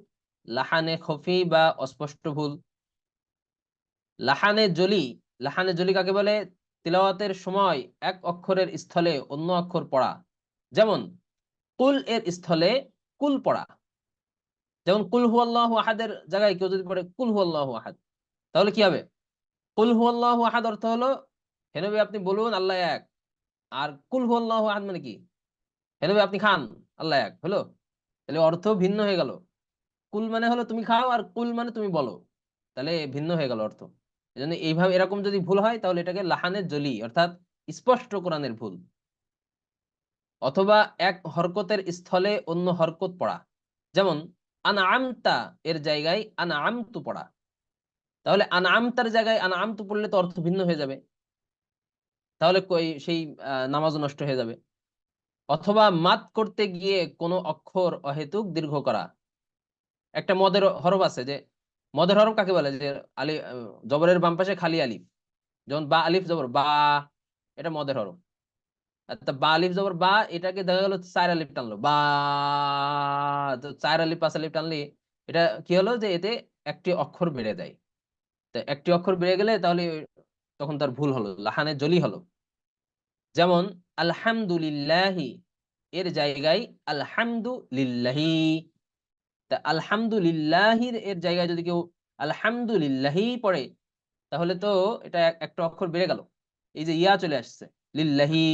লাহানে খফি বা অস্পষ্ট ভুল। লাহানে জলি, লাহানে জলি কাকে বলে? তিলাওয়াতের সময় এক অক্ষরের স্থলে অন্য অক্ষর পড়া। যেমন কুল এর স্থলে কুল পড়া। যেমন কুল হুয়াল্লাহু আহাদের জায়গায় কেউ যদি পড়ে কুল হুয়াল্লাহু আহাদ, তাহলে কি হবে? কুল হুয়াল্লাহু আহাদ অর্থ হলো, হে নবী আপনি বলুন আল্লাহ এক। আর কুল হুয়াল্লাহু আহাদ মানে কি? হে নবী আপনি খান, আল্লাহ এক হলো। তাহলে অর্থ ভিন্ন হয়ে গেল। কুল মানে হলো তুমি খাও, আর কুল মানে তুমি বলো, তাহলে ভিন্ন হয়ে গেল অর্থ। এজন্য এইভাবে এরকম যদি ভুল হয় তাহলে এটাকে লাহানের জলি, অর্থাৎ স্পষ্ট কোরআনের ভুল। অথবা এক হরকতের স্থলে অন্য হরকত পড়া। যেমন আনআমতা এর জায়গায় আনআমতু পড়া। তাহলে আনআমতার জায়গায় আনআমতু পড়লে তো অর্থ ভিন্ন হয়ে যাবে, তাহলে সেই নামাজ নষ্ট হয়ে যাবে। অথবা মাত করতে গিয়ে কোনো অক্ষর অহেতুক দীর্ঘ করা। একটা মদের হরফ আছে, যে মদের হরফ কাকে বলে? যে আলি, জবরের বাম পাশে খালি আলিফ, যেমন বা আলিফ জবর বা, এটা মদের হরফ। তা বা আলিফ জবর বা, এটাকে দেখা গেল চার আলিফ টানলো বা, তো চার আলিফ পাঁচ আলিফ টানলে এটা কি হলো? যে এতে একটি অক্ষর বেড়ে যায়। তো একটি অক্ষর বেড়ে গেলে তাহলে তখন তার ভুল হলো, লাহানে জলি হলো। যেমন আলহামদুলিল্লাহি এর জায়গায় আলহামদুলিল্লাহি, তা আলহামদুলিল্লাহির এর জায়গায় যদি কেউ আলহামদুলিল্লাহি পড়ে, তাহলে তো এটা একটা অক্ষর বেড়ে গেল, এই যে ইয়া চলে আসছে লিল্লাহি।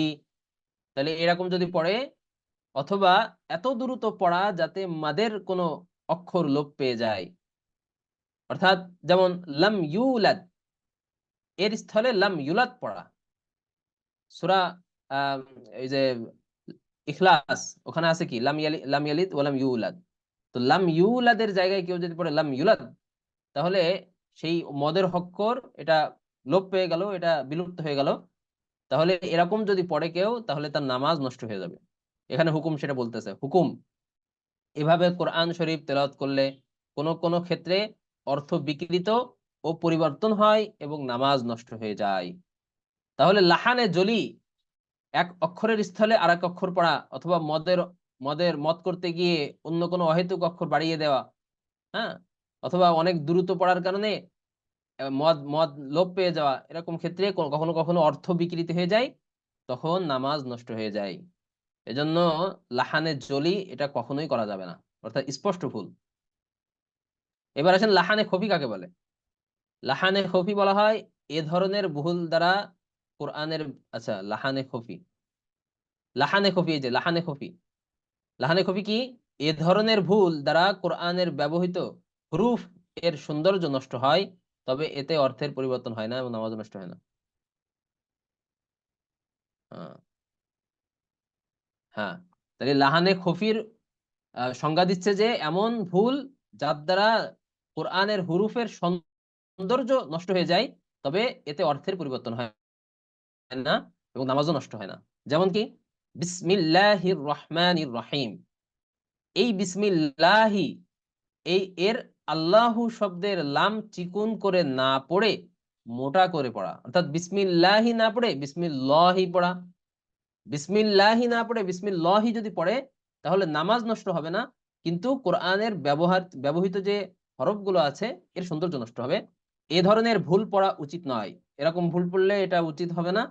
তাহলে এরকম যদি পড়ে, অথবা এত দ্রুত পড়া যাতে মাদের কোনো অক্ষর লোপ পেয়ে যায়, অর্থাৎ যেমন লাম ইউলাদ এর স্থলে লাম ইউলাদ পড়া। সূরা আহ, এই যে ইখলাস, ওখানে আছে কি লাম ইয়ালিদ ওয়া লাম ইউলাদ। তো লাম ইউলাদের জায়গায় কেউ যদি পড়ে লাম ইউলাদ, তাহলে সেই মদের অক্ষর এটা লোপ পেয়ে গেল, এটা বিলুপ্ত হয়ে গেল। তাহলে এরকম যদি পড়ে কেউ, তাহলে তার নামাজ নষ্ট হয়ে যাবে। এখানে হুকুম সেটা বলতেছে, হুকুম এভাবে কোরআন শরীফ তেলাওয়াত করলে কোন কোন ক্ষেত্রে অর্থ বিকৃত ও পরিবর্তন হয় এবং নামাজ নষ্ট হয়ে যায়। তাহলে লাহানে জলি এক অক্ষরের স্থলে আরেক অক্ষর পড়া, অথবা মদের মদের মত করতে গিয়ে অন্য কোনো অহেতুক অক্ষর বাড়িয়ে দেওয়া, হ্যাঁ, অথবা অনেক দ্রুত পড়ার কারণে মদ মদ লোপ পেয়ে যাওয়া, এরকম ক্ষেত্রে কখনো কখনো অর্থ বিকৃতি হয়ে যায়, তখন নামাজ নষ্ট হয়ে যায়। এজন্য লাহানে জলি এটা কখনোই করা যাবে না, অর্থাৎ স্পষ্ট ভুল। এবার আসেন লাহানে খফি কাকে বলে। লাহানে খফি বলা হয় এ ধরনের ভুল দ্বারা কোরআনের, আচ্ছা লাহানে খফি, লাহানে খফি, এই যে লাহানে খফি, লাহানে খফি কি, এ ধরনের ভুল দ্বারা কোরআনের ব্যবহৃত হুরুফ এর সৌন্দর্য নষ্ট হয়, তবে এতে অর্থের পরিবর্তন হয় না এবং নামাজ নষ্ট হয় না। হ্যাঁ, হ্যাঁ, তাহলে লাহানে খফির সংজ্ঞা দিচ্ছে যে এমন ভুল যার দ্বারা কোরআনের হুরুফের সৌন্দর্য নষ্ট হয়ে যায়, তবে এতে অর্থের পরিবর্তন হয় না এবং নামাজও নষ্ট হয় না। যেমন কি বিসমিল্লাহির রহমানির রহিম, এই বিসমিল্লাহি, এই এর আল্লাহু শব্দের লাম চিকুন করে না পড়ে মোটা করে পড়া, অর্থাৎ বিসমিল্লাহি না পড়ে বিসমিল্লাহি পড়া, বিসমিল্লাহি না পড়ে বিসমিল্লাহি যদি পড়ে, তাহলে নামাজ নষ্ট হবে না, কিন্তু কোরআনের ব্যবহৃত যে হরফগুলো আছে এর সৌন্দর্য নষ্ট হবে। এ ধরনের ভুল পড়া উচিত নয়, এরকম ভুল পড়লে এটা উচিত হবে না,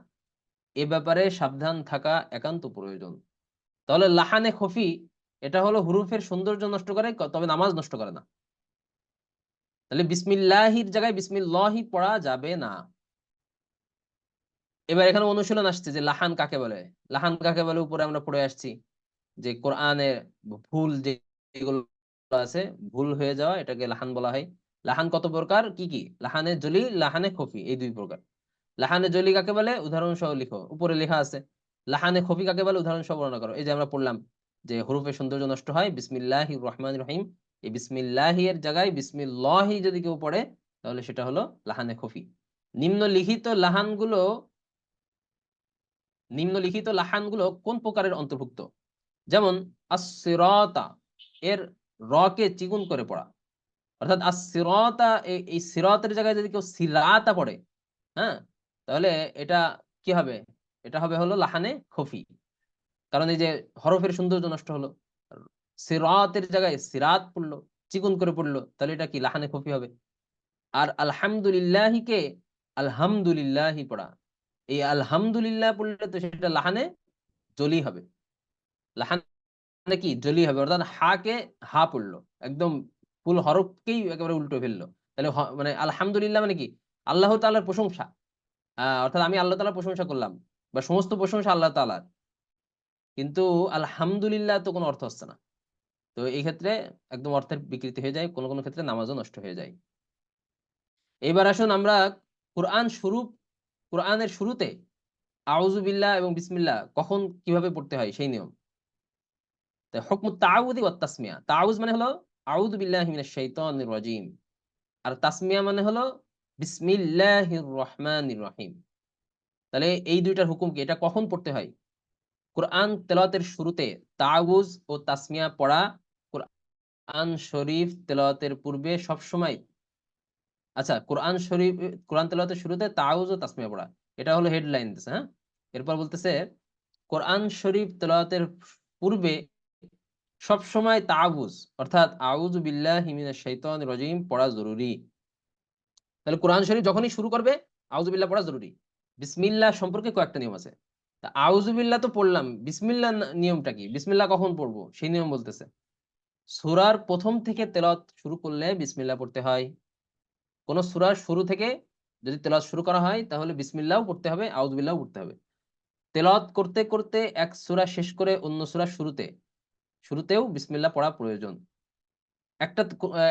এ ব্যাপারে সাবধান থাকা একান্ত প্রয়োজন। তাহলে লাহানে খফি এটা হলো হুরুফের সৌন্দর্য নষ্ট করে, তবে নামাজ নষ্ট করে না। তাহলে বিসমিল্লাহির জায়গায় বিসমিল্লাহি পড়া যাবে না। এবার এখানে অনুশীলন আসছে যে লাহান কাকে বলে। লাহান কাকে বলে উপরে আমরা পড়ে আসছি যে কোরআনে ভুল যেগুলো আছে, ভুল হয়ে যাওয়া, এটাকে লাহান বলা হয়। লাহান কত প্রকার, কি কি? লাহানে জলি, লাহানে খফি, এই দুই প্রকার। লাহানে জলি কাকে বলে উদাহরণ সহ লিখো, উপরে লেখা আছে। লাহানে খফি কাকে বলে উদাহরণ সহ বর্ণনা করো। এই যে আমরা পড়লাম যে হরফের সৌন্দর্য নষ্ট হয়, বিসমিল্লাহির রহমানির রহিম, এই বিসমিল্লাহি এর জায়গায় বিসমিল্লাহি যদি কেউ পড়ে, তাহলে সেটা হলো লাহানে খফি। নিম্নলিখিত লাহানগুলো নিম্নলিখিত লাহানগুলো কোন প্রকারের অন্তর্ভুক্ত? যেমন আসিরাতা এর র কে চিগুন করে পড়া, অর্থাৎ আসিরাতা, এই সিরাতের জায়গায় যদি কেউ সিরাতা পড়ে, হ্যাঁ, তাহলে এটা কি হবে? এটা হবে হলো লাহানে খফি, কারণ এই যে হরফের সৌন্দর্য নষ্ট হলো। সিরাতের জায়গায় সিরাত পড়লো, চিগুন করে পড়লো, তাহলে এটা কি লাহানে খফি হবে। আর আলহামদুলিল্লাহিকে আলহামদুলিল্লাহি পড়া, এই আলহামদুলিল্লাহ পড়লে তো সেটা লাহানে জলি হবে, লাহানে কি জলি হবে, অর্থাৎ হা কে হা পড়লো, একদম ফুল হরফকেই একেবারে উল্টো ফেললো। তাহলে মানে আলহামদুলিল্লাহ মানে কি, আল্লাহ তাআলার প্রশংসা, অর্থাৎ আমি আল্লাহ তাআলার প্রশংসা করলাম, বা সমস্ত প্রশংসা আল্লাহ তাআলার, কিন্তু আলহামদুলিল্লাহ তো কোনো অর্থ হচ্ছে না। তো এই ক্ষেত্রে একদম অর্থের বিকৃতি হয়ে যায়, কোনো কোনো ক্ষেত্রে নামাজও নষ্ট হয়ে যায়। এবার আসুন আমরা কোরআনের শুরুতে আউযু বিল্লাহ এবং বিসমিল্লাহ কখন কিভাবে পড়তে হয় সেই নিয়ম। তো হুকমুত তাআউযি ওয়াত তাসমিয়া, তাআউয মানে হলো আউযু বিল্লাহি মিনাশ শাইতানির রাজিম, আর তাসমিয়া মানে হলো বিসমিল্লাহির রহমানির রহিম। তাহলে এই দুইটার হুকুম কি, এটা কখন পড়তে হয়? কোরআন তেলাওয়াতের শুরুতে তাআউয ও তাসমিয়া পড়া কোরআন শরীফ তেলাওয়াতের পূর্বে সব সময়, আচ্ছা কোরআন তেলাওয়াতের শুরুতে তাআউয ও তাসমিয়া পড়া, এটা হলো হেডলাইন দিছে, হ্যাঁ। এরপর বলতেছে কোরআন শরীফ তেলাওয়াতের পূর্বে সব সময় তাআউয, অর্থাৎ আউযু বিল্লাহি মিনাশ শাইতানির রাজিম পড়া জরুরি। তাহলে কোরআন শরীফ যখনই শুরু করবে আউযুবিল্লাহ পড়া জরুরি। বিসমিল্লাহ সম্পর্কে কয়েকটা নিয়ম আছে। তা আউযুবিল্লাহ তো পড়লাম, বিসমিল্লাহ নিয়মটা কি? বিসমিল্লাহ কখন পড়বো সেই নিয়ম বলতেছে। সূরার প্রথম থেকে তেলাওয়াত শুরু করলে বিসমিল্লাহ পড়তে হয়। কোন সূরার শুরু থেকে যদি তেলাওয়াত শুরু করা হয় তাহলে বিসমিল্লাহও পড়তে হবে, আউযুবিল্লাহও পড়তে হবে। তেলাওয়াত করতে করতে এক সূরা শেষ করে অন্য সূরার শুরুতেও বিসমিল্লাহ পড়া প্রয়োজন।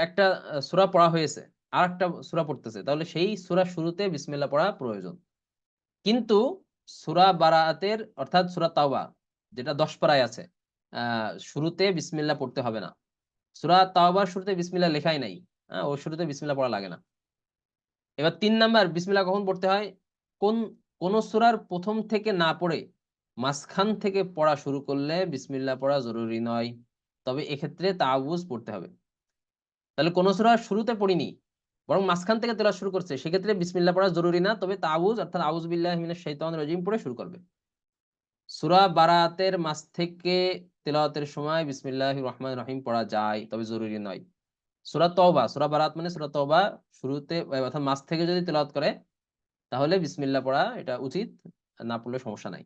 একটা সূরা পড়া হয়েছে, আর একটা সূরা পড়তেছে, তাহলে সেই সূরার শুরুতে বিসমিল্লাহ পড়া প্রয়োজন। কিন্তু সূরা বারাআতের অর্থাৎ সূরা তাওবা যেটা 10 পারায় আছে, শুরুতে বিসমিল্লাহ পড়তে হবে না। সূরা তাওবার শুরুতে বিসমিল্লাহ লেখাই নাই, ও শুরুতে বিসমিল্লাহ পড়া লাগে না। এবার 3 নাম্বার, বিসমিল্লাহ কখন পড়তে হয়? কোন কোন সূরার প্রথম থেকে না পড়ে মাঝখান থেকে পড়া শুরু করলে বিসমিল্লাহ পড়া জরুরি নয়, তবে এক্ষেত্রে তাআউযু পড়তে হবে। তাহলে কোন সূরা শুরুতে পড়িনি বরং মাঝখান থেকে তেলাওয়াত শুরু করছে, সেক্ষেত্রে বিসমিল্লাহ পড়া জরুরি না, তবে তাআউযু অর্থাৎ আউযু বিল্লাহি মিনাশ শাইতানির রাজিম পড়ে শুরু করবে। সূরা বারাতের মাঝ থেকে তেলাওয়াতের সময় বিসমিল্লাহির রহমানির রহিম পড়া যায়, তবে জরুরি নয়। সূরা বারাত মানে সূরা তওবা শুরুতে অর্থাৎ মাঝ থেকে যদি তেলাওয়াত করে তাহলে বিসমিল্লাহ পড়া এটা উচিত, না পড়লে সমস্যা নাই।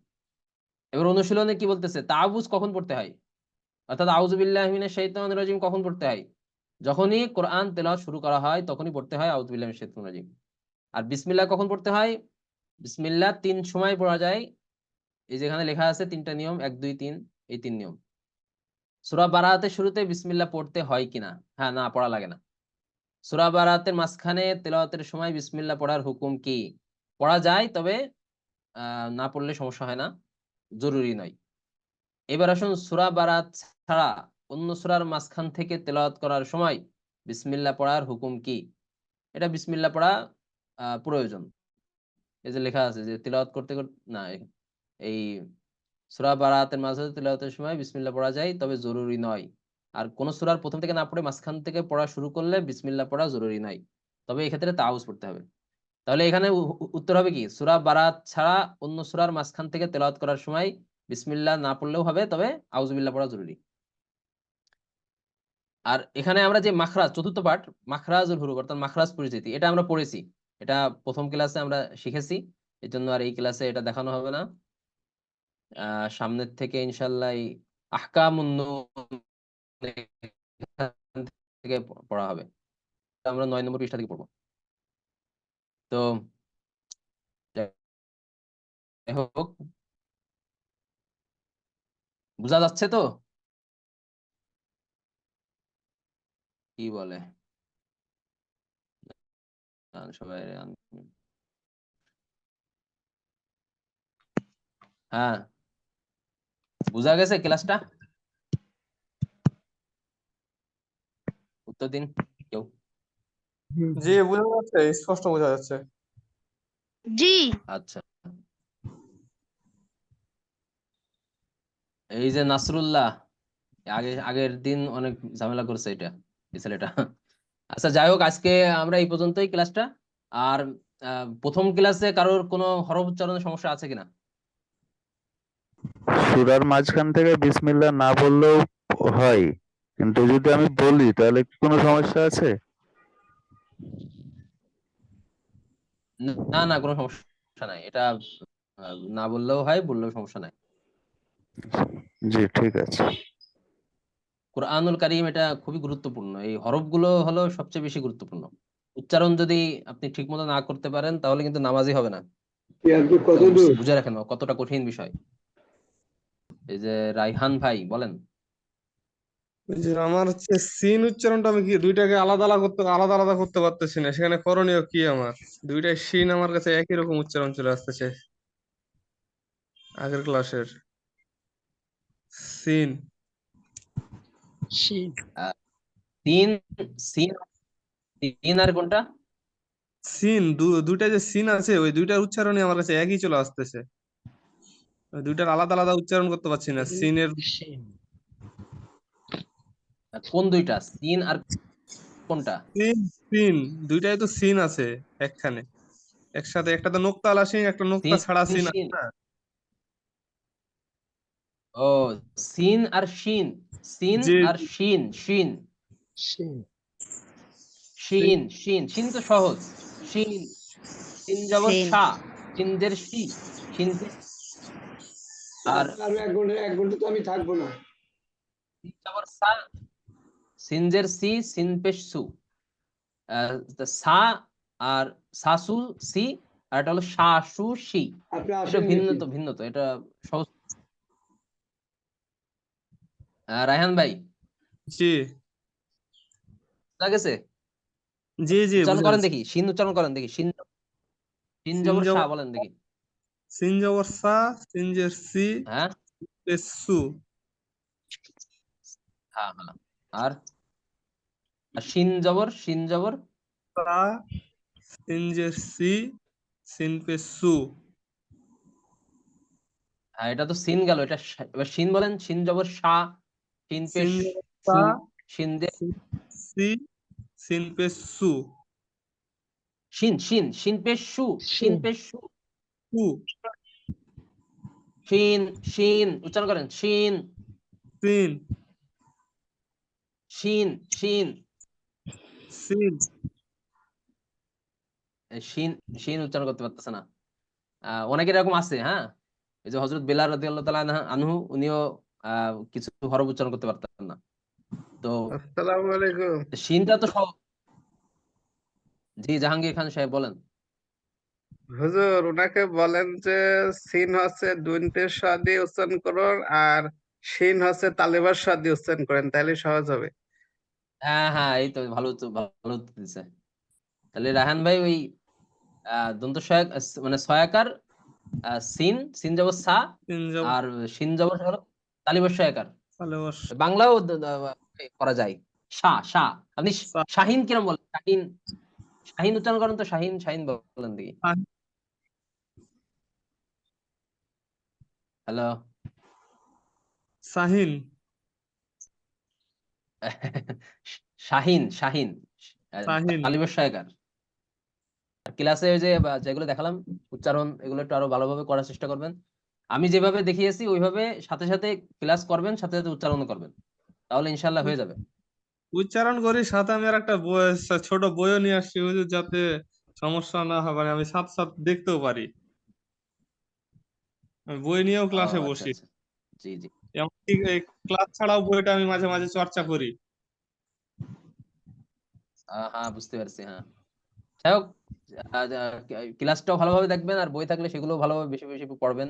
এবার অনুশীলনে কি বলতেছে? তাআউযু কখন পড়তে হয়, অর্থাৎ আউযু বিল্লাহি মিনাশ শাইতানির রাজিম কখন পড়তে হয়? যখনই কোরআন তেলাওয়াত শুরু করা হয় তখনই পড়তে হয় আউযু বিল্লাহি মিনাশ শাইতানির রাজিম। আর বিসমিল্লাহ কখন পড়তে হয়? বিসমিল্লাহ 3 সময় পড়া যায়। এই যেখানে লেখা আছে 3টা নিয়ম, 1 2 3, এই 3 নিয়ম। সূরা বারাতের শুরুতে বিসমিল্লাহ পড়তে হয় কিনা? হ্যাঁ, না, পড়া লাগে না। সূরা বারাতের মাঝখানে তেলাওয়াতের সময় বিসমিল্লাহ পড়ার হুকুম কি? পড়া যায়, তবে না পড়লে সমস্যা হয় না, জরুরি নয়। এবার আসুন, সূরা বারাত ছাড়া অন্য সূরার মাঝখান থেকে তেলাওয়াত করার সময় বিসমিল্লাহ পড়ার হুকুম কি? এটা বিসমিল্লাহ পড়া প্রয়োজন। এই যে লেখা আছে যে তিলাওয়াত করতে করতে না, এই সূরা বারাতের মাঝে তিলাওয়াতের সময় বিসমিল্লাহ পড়া যায়, তবে জরুরি নয়। আর কোন সূরার প্রথম থেকে না পড়ে মাঝখান থেকে পড়া শুরু করলে বিসমিল্লাহ পড়া জরুরি নয়, তবে এই ক্ষেত্রে তাআউযু পড়তে হবে। তাহলে এখানে উত্তর হবে কি? সূরা বারাত ছাড়া অন্য সূরার মাঝখান থেকে তেলাওয়াত করার সময় বিসমিল্লাহ না পড়লেও হবে, তবে আউযু বিল্লাহ পড়া জরুরি। আর এখানে আমরা যে মাখরাজ, চতুর্থ পাঠ, মাখরাজুল হুরুফ অর্থাৎ মাখরাজ পরিচিতি, এটা আমরা পড়েছি। এটা প্রথম ক্লাসে আমরা শিখেছি, এই জন্য আর এই ক্লাসে এটা দেখানো হবে না। সামনের থেকে ইনশাল্লাহ এই আহকামুন নুন এখান থেকে পড়া হবে। আমরা 9 নম্বর পৃষ্ঠা থেকে পড়বো। তো যাই হোক, বোঝা যাচ্ছে তো? কি বলে সবাই? হ্যাঁ, বোঝা গেছে ক্লাসটা? উত্তর দিন কেউ। জি, বোঝা যাচ্ছে, স্পষ্ট বোঝা যাচ্ছে। জি। আচ্ছা, এই যে নাসরুল্লাহ আগের দিন অনেক ঝামেলা করছে এটা, এই ছেলেটা। আচ্ছা, যাই হোক, আজকে আমরা এই পর্যন্তই ক্লাসটা। আর প্রথম ক্লাসে কারোর কোনো হরফ উচ্চারণের সমস্যা আছে কিনা? সূরার মাঝখান থেকে বিসমিল্লাহ না বললেও হয়, কিন্তু যদি আমি বলি তাহলে কি কোনো সমস্যা আছে? না না, কোনো সমস্যা নাই, এটা না বললেও হয়, বললেও সমস্যা নাই। জি, ঠিক আছে। কোরআনুল কারীম এটা খুবই গুরুত্বপূর্ণ, এই হরফগুলো হলো সবচেয়ে বেশি গুরুত্বপূর্ণ। উচ্চারণ যদি আপনি ঠিক মতো না করতে পারেন তাহলে কিন্তু নামাজই হবে না। বুঝে রাখেন কতটা কঠিন বিষয়। এই যে রাইহান ভাই বলেন। ওই যে আমার হচ্ছে সিন উচ্চারণটা আমি কি দুইটাকে আলাদা আলাদা করতে পারতেছি না, সেখানে করণীয় কি আমার? দুইটাই সিন আমার কাছে একই রকম উচ্চারণ চলে আসতেছে আগের ক্লাসের। সিন শিন। তিন সিন তিন আর কোনটা? সিন দুইটা যে সিন আছে, ওই দুইটার উচ্চারণই আমার কাছে একই চলে আসতেছে। ওই দুইটার আলাদা আলাদা উচ্চারণ করতে পারছি না। সিনের শিন। কোন দুইটা সিন আর কোনটা? সিন সিন দুইটাই তো সিন আছে একখানে, একসাথে। একটা তো নোক্তা আলা সিন, একটা নোক্তা সিন ছাড়া সিন আছে শিন। না? ও, সিন আর শিন, সিন জি আর শিন, শিন শিন। শিন শিন শিন তো সহজ। শিন সিন জবর সিন শা, সিনদের শি, সিন আর আরো 1 ঘন্টা তো আমি থাকবো না। সিন জবর সা, সিনজের সি, সিন পেশ সু, সা আর সাসু সি, আর এটা হলো শাসু শি। আপনি এটা আসেন ভিন্ন নাকি? তো, ভিন্ন তো, এটা সহজ। রায়হান ভাই জি বুঝা গেছে? জি জি উচ্চারণ বুঝে করেন গেছি। দেখি, সিন উচ্চারণ করেন দেখি, সিন, সিন সিন জবর শা জবর বলেন দেখি। সিন জবর সা, সিনজের সি, হ্যাঁ পেশ সু, হ্যাঁ হ্যাঁ। আর আর সিন জবর, সিন জবর, সা, সিনজের সি, সিন পেশ সু, হ্যাঁ এটা তো সিন গেল, এটা এবার সিন বলেন, সিন জবর শা, সিন পেশ সিন জবর সু, সা, সিন দে, সিন সি, সিন পেশ সু, সিন, সিন, সিন পেশ সু, সিন পেশ সু, সু, সিন, সিন উচ্চারণ করেন, সিন, সিন, সিন, সিন, সিন, সিন, সিন উচ্চারণ করতে পারতেছে না। অনেকের এরকম আছে, হ্যাঁ। এই যে হযরত বেলাল রাদিয়াল্লাহু তাআলা আনহু, উনিও কিছু হরফ উচ্চারণ করতে পারতেন না। তো আসসালামু আলাইকুম। সিনটা তো সব। জি জাহাঙ্গীর খান সাহেব বলেন। হুজুর ওনাকে বলেন যে সিন হচ্ছে দুইন্টের স্ব দিয়ে উচ্চারণ করুন আর শিন হচ্ছে তালিবার স্ব দিয়ে উচ্চারণ করেন তাহলে সহজ হবে। হ্যাঁ হ্যাঁ, এই তো ভালো, তো ভালো উত্তর দিছে। তাহলে রায়হান ভাই ওই দন্ত সহায়ক, মানে সহায়কার, সিন, সিন জবর সা, সিন জবর আর সিন জবর হলো তালিবর সহায়কার। তালিবার বাংলাও করা যায়। শা, আপনি সা, শাহিন কিরম বলেন? শাহিন, শাহিন উচ্চারণ করেন তো, শাহিন, শাহিন বলেন দেখি। হ্যালো। সাহিন, শাহিন, শাহিন, সাহিন। তালিবর সহায়কার। ক্লাসে ওই যে যেগুলো দেখালাম উচ্চারণ, এগুলো একটু আরো ভালোভাবে করার চেষ্টা করবেন। আমি যেভাবে দেখিয়েছি ওইভাবে সাথে সাথে ক্লাস করবেন, সাথে সাথে উচ্চারণ করবেন, তাহলে ইনশাল্লাহ হয়ে যাবে। উচ্চারণ করি সাথে আমি আর একটা বই, ছোট বইও নিয়ে আসছি হুজুর, যাতে সমস্যা না হয়, মানে আমি সাথে সাথে দেখতেও পারি। আমি বই নিয়েও ও ক্লাসে আচ্ছা বসি। আচ্ছা, জি জি। এমনকি এই ক্লাস ছাড়াও বইটা আমি মাঝে মাঝে চর্চা করি। হ্যাঁ বুঝতে পারছি, হ্যাঁ। যাই হোক, ক্লাসটাও ভালোভাবে দেখবেন, আর বই থাকলে সেগুলো ভালোভাবে বেশি বেশি পড়বেন।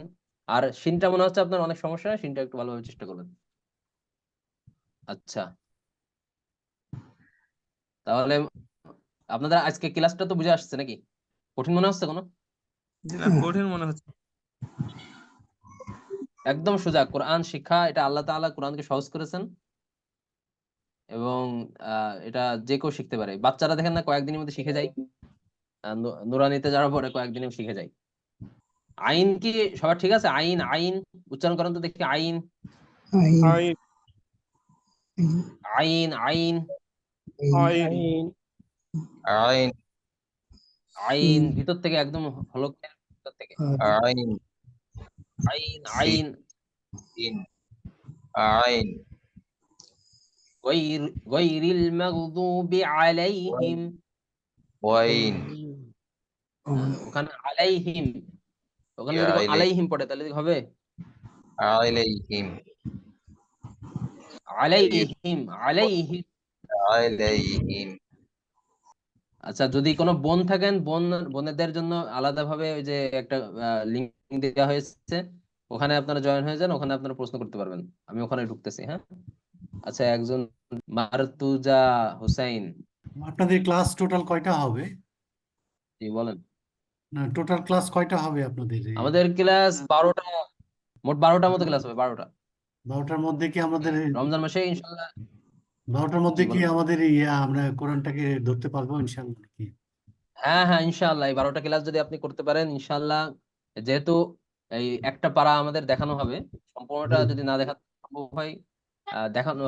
আর সিনটা মনে হচ্ছে আপনার অনেক সমস্যা, সিনটা একটু ভালোভাবে চেষ্টা করবেন। আচ্ছা, তাহলে আপনাদের আজকে ক্লাসটা তো বুঝে আসছে নাকি? কঠিন মনে হচ্ছে কোনো? জি না, কঠিন মনে হচ্ছে। একদম সোজা। কোরআন শিক্ষা, এটা আল্লাহ তাআলা কোরআনকে সহজ করেছেন, এবং এটা যে কেউ শিখতে পারে। বাচ্চারা দেখেন না, কয়েকদিনের মধ্যে শিখে যায়। নুরানিতে যারা পড়ে কয়েকদিনে শিখে যায়। আইন কি সবার ঠিক আছে? আইন, আইন উচ্চারণ করেন তো দেখি। আইন, আইন, আইন, আইন, আইন, আইন, আইন ভিতর থেকে একদম হলক ভিতর থেকে। আইন, আইন, আইন, সিন, আইন, গায়রিল মাগদুবি আলাইহিম। ওয়াইন, ওখানে আলাইহিম, ওখানে যদি আইলাই, আলাইহিম পড়ে তাহলে কি হবে? আইলাইহিম, আলাইহিম, আলাইহিম। আইলাইহিম, আচ্ছা, যদি কোনো বোন থাকেন, বোনেদের জন্য আলাদাভাবে ওই যে একটা লিঙ্ক দেওয়া হয়েছে, ওখানে আপনারা জয়েন হয়ে যান, ওখানে আপনারা প্রশ্ন করতে পারবেন। আমি ওখানে ঢুকতেছি, হ্যাঁ। আচ্ছা, একজন মারতুজা হুসাইন, আপনাদের ক্লাস টোটাল কয়টা হবে? জি বলেন। না, টোটাল ক্লাস কয়টা হবে আপনাদের? আমাদের ক্লাস 12টা, মোট 12টার মতো ক্লাস হবে, 12টা। 12টার মধ্যে কি আমাদের রমজান মাসে ইনশাল্লাহ। 12টার মধ্যে জি কি বলেন। আমাদের আমরা কোরআনটাকে ধরতে পারবো ইনশাআল্লাহ কি? হ্যাঁ হ্যাঁ, ইনশাআল্লাহ এই 12টা ক্লাস যদি আপনি করতে পারেন ইনশাআল্লাহ, যেহেতু এই একটা পারা আমাদের দেখানো হবে, সম্পূর্ণটা যদি না দেখা সম্ভব হয়, দেখানো,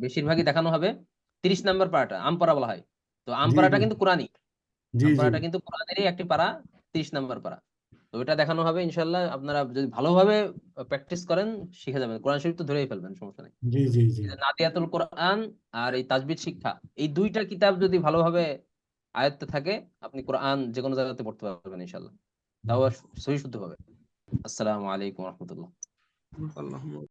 বেশিরভাগই দেখানো হবে 30 নাম্বার পারাটা, আমপারা বলা হয়। তো জি আমপারাটা জি কিন্তু কোরআনই, জি জি আমপারাটা কিন্তু কোরআনেরই একটি পারা, 30 নাম্বার পারা। তো ওইটা দেখানো হবে ইনশাআল্লাহ। আপনারা যদি ভালোভাবে প্র্যাকটিস করেন শিখে যাবেন, কোরআন শরীফ তো ধরেই ফেলবেন, সমস্যা নেই। জি জি জি এই যে নাদিয়াতুল কোরআন আর এই তাজবিদ শিক্ষা, এই দুইটা কিতাব যদি ভালোভাবে আয়ত্তে থাকে আপনি কোরআন যে কোনো জায়গাতে পড়তে পারবেন ইনশাআল্লাহ, তাও সহি শুদ্ধ ভাবে। আসসালামু আলাইকুম রহমতুল্লাহ। আল্লাহ